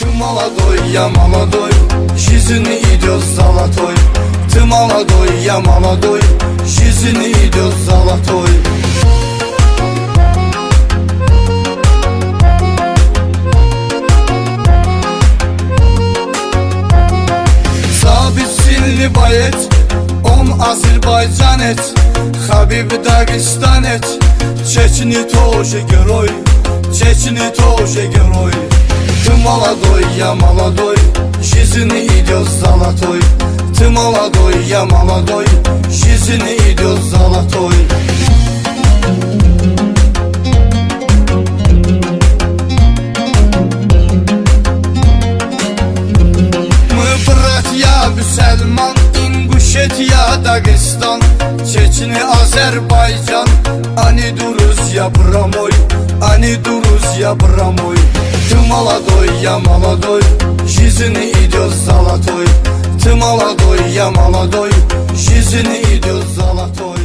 Ты молодой, я молодой, жизнь идет золотой. Ты молодой, я молодой, жизнь идет золотой. Sabit Silli bayet, Azerbaycan et, Habib Dagestan et, Чечни тоже герой, Чечни тоже герой. Ты молодой, я молодой, жизнь идет золотой. Ты молодой, я молодой, жизнь идет золотой. Мы братья Müslüman, İnguşetiya, Dagestan, Чечни, Azerbaycan. Они друзья, брамой, они друзья, брамой. Ты молодой, я молодой, жизнь идет золотой. Ты молодой, я молодой, жизнь идет золотой.